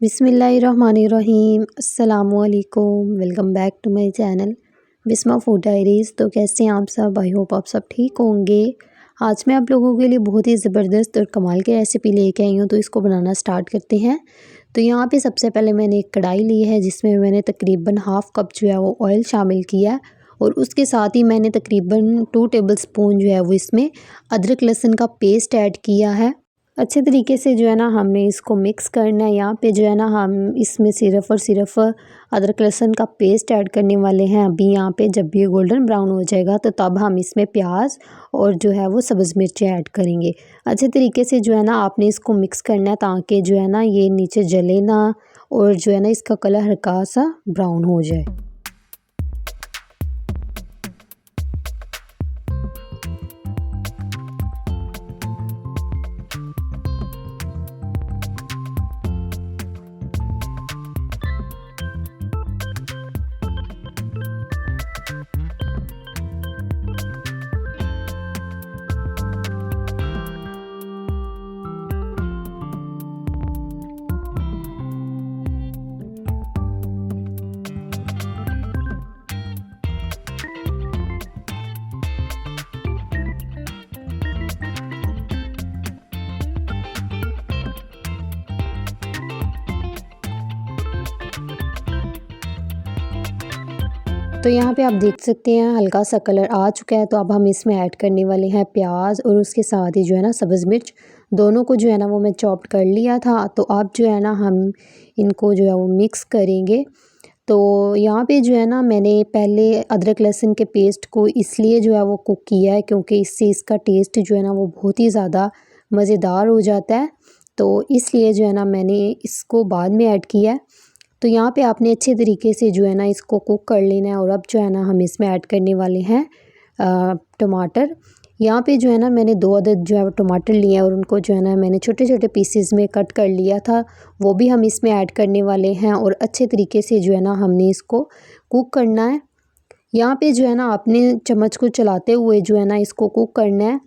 बिस्मिल्लाहिर्रहमानिर्रहीम। अस्सलामुअलैकुम। Welcome back to my channel Bisma food diaries. तो कैसे हैं आप सब? आई होप आप सब ठीक होंगे। आज मैं आप लोगों के लिए बहुत ही ज़बरदस्त और कमाल की रेसिपी लेके आई हूँ, तो इसको बनाना स्टार्ट करते हैं। तो यहाँ पे सबसे पहले मैंने एक कढ़ाई ली है जिसमें मैंने तकरीबन हाफ़ कप जो है वो ऑयल शामिल किया है, और उसके साथ ही मैंने तकरीबन 2 टेबल स्पून जो है वो इसमें अदरक लहसुन का पेस्ट ऐड किया है। अच्छे तरीके से जो है ना हमने इसको मिक्स करना है। यहाँ पे जो है ना हम इसमें सिर्फ़ और सिर्फ अदरक लहसुन का पेस्ट ऐड करने वाले हैं। अभी यहाँ पे जब भी ये गोल्डन ब्राउन हो जाएगा तो तब हम इसमें प्याज और जो है वो सब्ज़ मिर्चें ऐड करेंगे। अच्छे तरीके से जो है ना आपने इसको मिक्स करना है ताकि जो है ना ये नीचे जले ना, और जो है ना इसका कलर हल्का सा ब्राउन हो जाए। तो यहाँ पे आप देख सकते हैं हल्का सा कलर आ चुका है। तो अब हम इसमें ऐड करने वाले हैं प्याज, और उसके साथ ही जो है ना सब्ज़ मिर्च, दोनों को जो है ना वो मैं चॉप्ड कर लिया था। तो अब जो है ना हम इनको जो है वो मिक्स करेंगे। तो यहाँ पे जो है ना मैंने पहले अदरक लहसुन के पेस्ट को इसलिए जो है वो कुक किया है क्योंकि इससे इसका टेस्ट जो है ना वो बहुत ही ज़्यादा मज़ेदार हो जाता है। तो इसलिए जो है ना मैंने इसको बाद में ऐड किया है। तो यहाँ पे आपने अच्छे तरीके से जो है ना इसको कुक कर लेना है। और अब जो है ना हम इसमें ऐड करने वाले हैं टमाटर। यहाँ पे जो है ना मैंने 2 अदद जो है टमाटर लिए हैं, और उनको जो है ना मैंने छोटे छोटे पीसेस में कट कर लिया था, वो भी हम इसमें ऐड करने वाले हैं। और अच्छे तरीके से जो है ना हमने इसको कुक करना है। यहाँ पे जो है ना आपने चम्मच को चलाते हुए जो है ना इसको कुक करना है।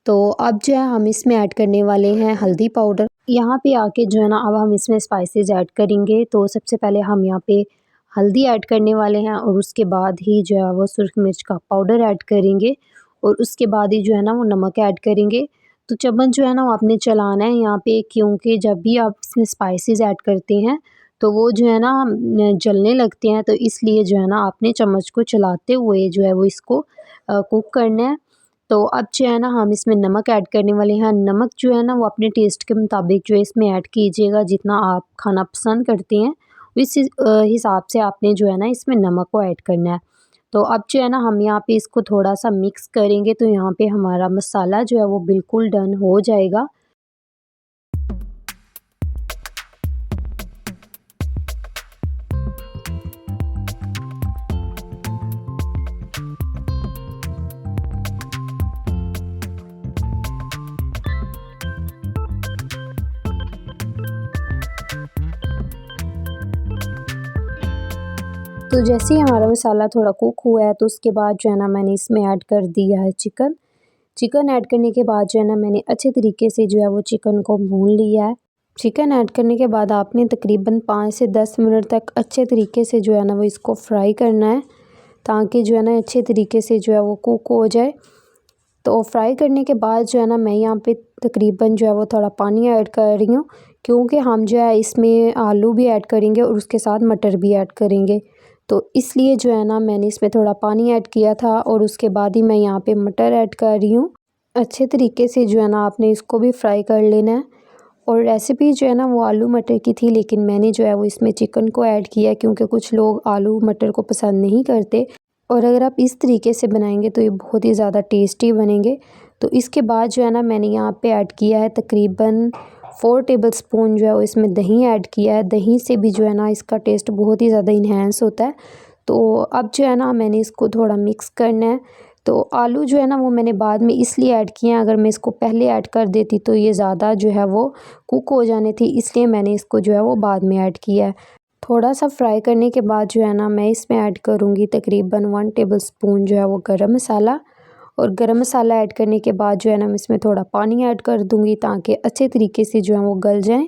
तो अब जो है हम इसमें ऐड करने वाले हैं हल्दी पाउडर। यहाँ पे आके जो है ना अब हम इसमें स्पाइसेस ऐड करेंगे। तो सबसे पहले हम यहाँ पे हल्दी ऐड करने वाले हैं, और उसके बाद ही जो है वो सुर्ख मिर्च का पाउडर ऐड करेंगे, और उसके बाद ही जो है ना वो नमक ऐड करेंगे। तो चम्मच जो है ना वो आपने चलाना है यहाँ पे, क्योंकि जब भी आप इसमें स्पाइसेस ऐड करते हैं तो वो जो है ना जलने लगते हैं। तो इसलिए जो है ना आपने चम्मच को चलाते हुए जो है वो इसको कुक करना है। तो अब जो है ना हम इसमें नमक ऐड करने वाले हैं। नमक जो है ना वो अपने टेस्ट के मुताबिक जो है इसमें ऐड कीजिएगा, जितना आप खाना पसंद करते हैं इस हिसाब से आपने जो है ना इसमें नमक को ऐड करना है। तो अब जो है ना हम यहाँ पे इसको थोड़ा सा मिक्स करेंगे। तो यहाँ पे हमारा मसाला जो है वो बिल्कुल डन हो जाएगा। तो जैसे ही हमारा मसाला थोड़ा कुक हुआ है तो उसके बाद जो है ना मैंने इसमें ऐड कर दिया है चिकन। चिकन ऐड करने के बाद जो है ना मैंने अच्छे तरीके से जो है वो चिकन को भून लिया है। चिकन ऐड करने के बाद आपने तकरीबन 5 से 10 मिनट तक अच्छे तरीके से जो है ना वो इसको फ्राई करना है, ताकि जो है ना अच्छे तरीके से जो है वो कुक हो जाए। तो फ्राई करने के बाद जो है ना मैं यहाँ पे तकरीबन जो है वो थोड़ा पानी ऐड कर रही हूँ, क्योंकि हम जो है इसमें आलू भी ऐड करेंगे और उसके साथ मटर भी ऐड करेंगे। तो इसलिए जो है ना मैंने इसमें थोड़ा पानी ऐड किया था, और उसके बाद ही मैं यहाँ पे मटर ऐड कर रही हूँ। अच्छे तरीके से जो है ना आपने इसको भी फ्राई कर लेना है। और रेसिपी जो है ना वो आलू मटर की थी, लेकिन मैंने जो है वो इसमें चिकन को ऐड किया, क्योंकि कुछ लोग आलू मटर को पसंद नहीं करते। और अगर आप इस तरीके से बनाएंगे तो ये बहुत ही ज़्यादा टेस्टी बनेंगे। तो इसके बाद जो है ना मैंने यहाँ पे ऐड किया है तकरीबन 4 टेबल स्पून जो है वो इसमें दही ऐड किया है। दही से भी जो है ना इसका टेस्ट बहुत ही ज़्यादा इन्हेंस होता है। तो अब जो है ना मैंने इसको थोड़ा मिक्स करना है। तो आलू जो है ना वो मैंने बाद में इसलिए ऐड किए हैं, अगर मैं इसको पहले ऐड कर देती तो ये ज़्यादा जो है वो कुक हो जाने थी, इसलिए मैंने इसको जो है वो बाद में ऐड किया है। थोड़ा सा फ्राई करने के बाद जो है ना मैं इसमें ऐड करूँगी तकरीबन 1 टेबल स्पून जो है वो गरम मसाला। और गरम मसाला ऐड करने के बाद जो है ना मैं इसमें थोड़ा पानी ऐड कर दूँगी, ताकि अच्छे तरीके से जो है वो गल जाएँ।